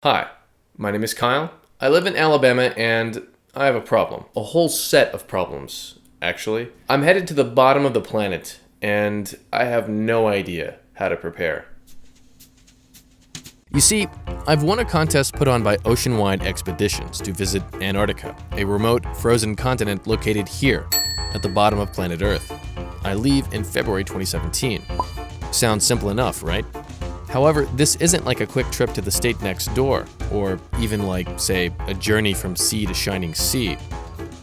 Hi, my name is Kyle. I live in Alabama and I have a problem. A whole set of problems, actually. I'm headed to the bottom of the planet and I have no idea how to prepare. You see, I've won a contest put on by Ocean-Wide Expeditions to visit Antarctica, a remote, frozen continent located here, at the bottom of planet Earth. I leave in February 2017. Sounds simple enough, right? However, this isn't like a quick trip to the state next door, or even like, say, a journey from sea to shining sea.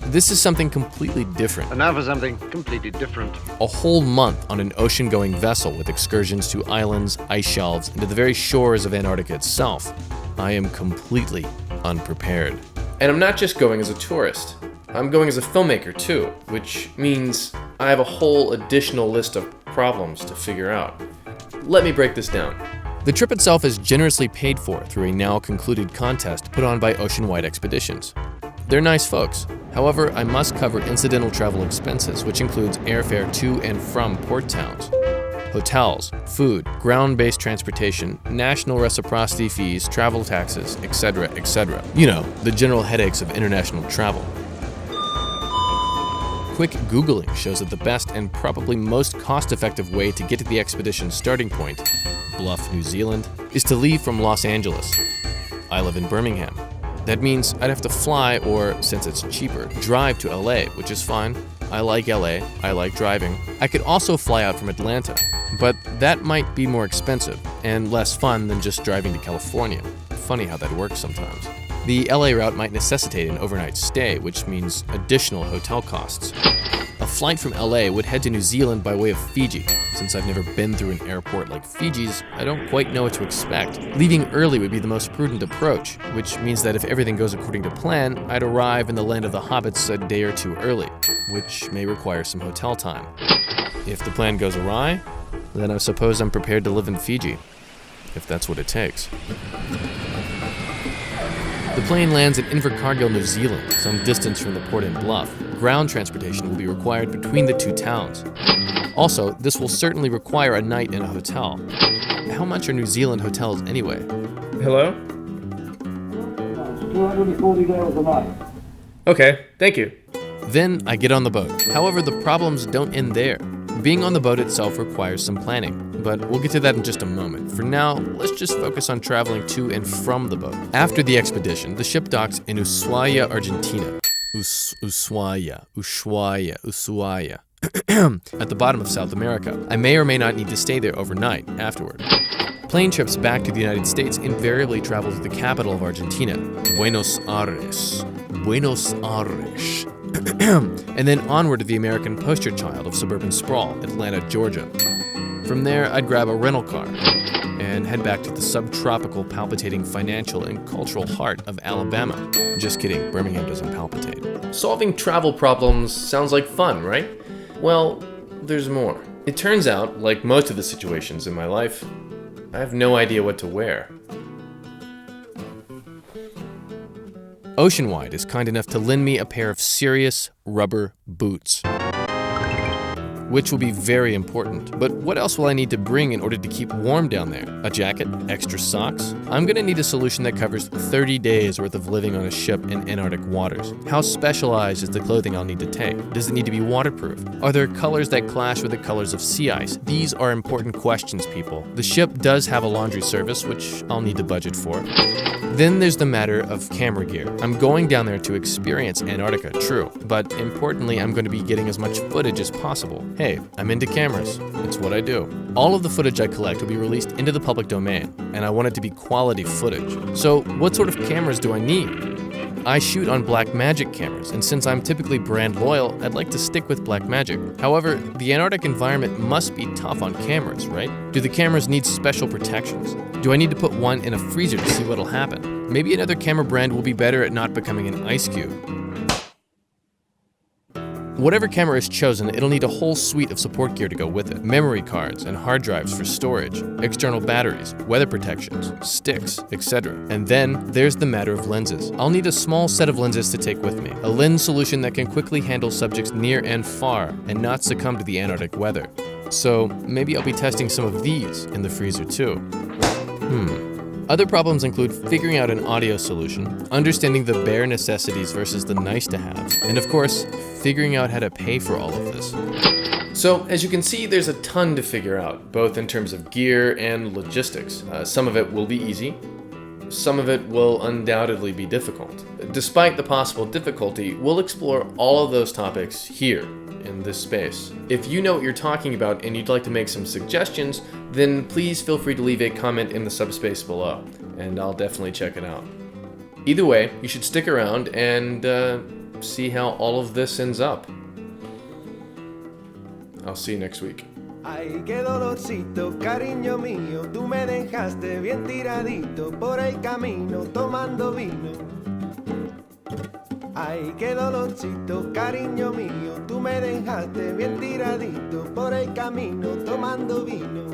This is something completely different. And now for something completely different. A whole month on an ocean-going vessel with excursions to islands, ice shelves, and to the very shores of Antarctica itself. I am completely unprepared. And I'm not just going as a tourist. I'm going as a filmmaker too, which means I have a whole additional list of problems to figure out. Let me break this down. The trip itself is generously paid for through a now concluded contest put on by Ocean-Wide Expeditions. They're nice folks. However, I must cover incidental travel expenses, which includes airfare to and from port towns, hotels, food, ground-based transportation, national reciprocity fees, travel taxes, etc., etc. You know, the general headaches of international travel. Quick Googling shows that the best and probably most cost-effective way to get to the expedition's starting point, Bluff, New Zealand, is to leave from Los Angeles. I live in Birmingham. That means I'd have to fly or, since it's cheaper, drive to LA, which is fine. I like LA, I like driving. I could also fly out from Atlanta, but that might be more expensive and less fun than just driving to California. Funny how that works sometimes. The LA route might necessitate an overnight stay, which means additional hotel costs. A flight from LA would head to New Zealand by way of Fiji. Since I've never been through an airport like Fiji's, I don't quite know what to expect. Leaving early would be the most prudent approach, which means that if everything goes according to plan, I'd arrive in the land of the hobbits a day or two early, which may require some hotel time. If the plan goes awry, then I suppose I'm prepared to live in Fiji, if that's what it takes. The plane lands in Invercargill, New Zealand, some distance from the port in Bluff. Ground transportation will be required between the two towns. Also, this will certainly require a night in a hotel. How much are New Zealand hotels anyway? Hello? $240 a night. Okay, thank you. Then I get on the boat. However, the problems don't end there. Being on the boat itself requires some planning, but we'll get to that in just a moment. For now, let's just focus on traveling to and from the boat. After the expedition, the ship docks in Ushuaia, Argentina. Ushuaia. At the bottom of South America. I may or may not need to stay there overnight afterward. Plane trips back to the United States invariably travel to the capital of Argentina, Buenos Aires. And then onward to the American poster child of suburban sprawl, Atlanta, Georgia. From there, I'd grab a rental car and head back to the subtropical, palpitating financial and cultural heart of Alabama. Just kidding, Birmingham doesn't palpitate. Solving travel problems sounds like fun, right? Well, there's more. It turns out, like most of the situations in my life, I have no idea what to wear. Ocean-Wide is kind enough to lend me a pair of serious rubber boots, which will be very important. But what else will I need to bring in order to keep warm down there? A jacket? Extra socks? I'm gonna need a solution that covers 30 days worth of living on a ship in Antarctic waters. How specialized is the clothing I'll need to take? Does it need to be waterproof? Are there colors that clash with the colors of sea ice? These are important questions, people. The ship does have a laundry service, which I'll need to budget for. Then there's the matter of camera gear. I'm going down there to experience Antarctica, true, but importantly, I'm going to be getting as much footage as possible. Hey, I'm into cameras. It's what I do. All of the footage I collect will be released into the public domain, and I want it to be quality footage. So, what sort of cameras do I need? I shoot on Blackmagic cameras, and since I'm typically brand loyal, I'd like to stick with Blackmagic. However, the Antarctic environment must be tough on cameras, right? Do the cameras need special protections? Do I need to put one in a freezer to see what'll happen? Maybe another camera brand will be better at not becoming an ice cube. Whatever camera is chosen, it'll need a whole suite of support gear to go with it. Memory cards and hard drives for storage, external batteries, weather protections, sticks, etc. And then there's the matter of lenses. I'll need a small set of lenses to take with me. A lens solution that can quickly handle subjects near and far and not succumb to the Antarctic weather. So maybe I'll be testing some of these in the freezer too. Other problems include figuring out an audio solution, understanding the bare necessities versus the nice to haves, and of course, figuring out how to pay for all of this. So, as you can see, there's a ton to figure out, both in terms of gear and logistics. Some of it will be easy, some of it will undoubtedly be difficult. Despite the possible difficulty, we'll explore all of those topics here, in this space. If you know what you're talking about and you'd like to make some suggestions, then please feel free to leave a comment in the subspace below, and I'll definitely check it out. Either way, you should stick around and see how all of this ends up. I'll see you next week. Ay, qué dolorcito, cariño mío, tú me dejaste bien tiradito por el camino tomando vino. Ay, qué dolorcito, cariño mío, tú me dejaste bien tiradito por el camino tomando vino.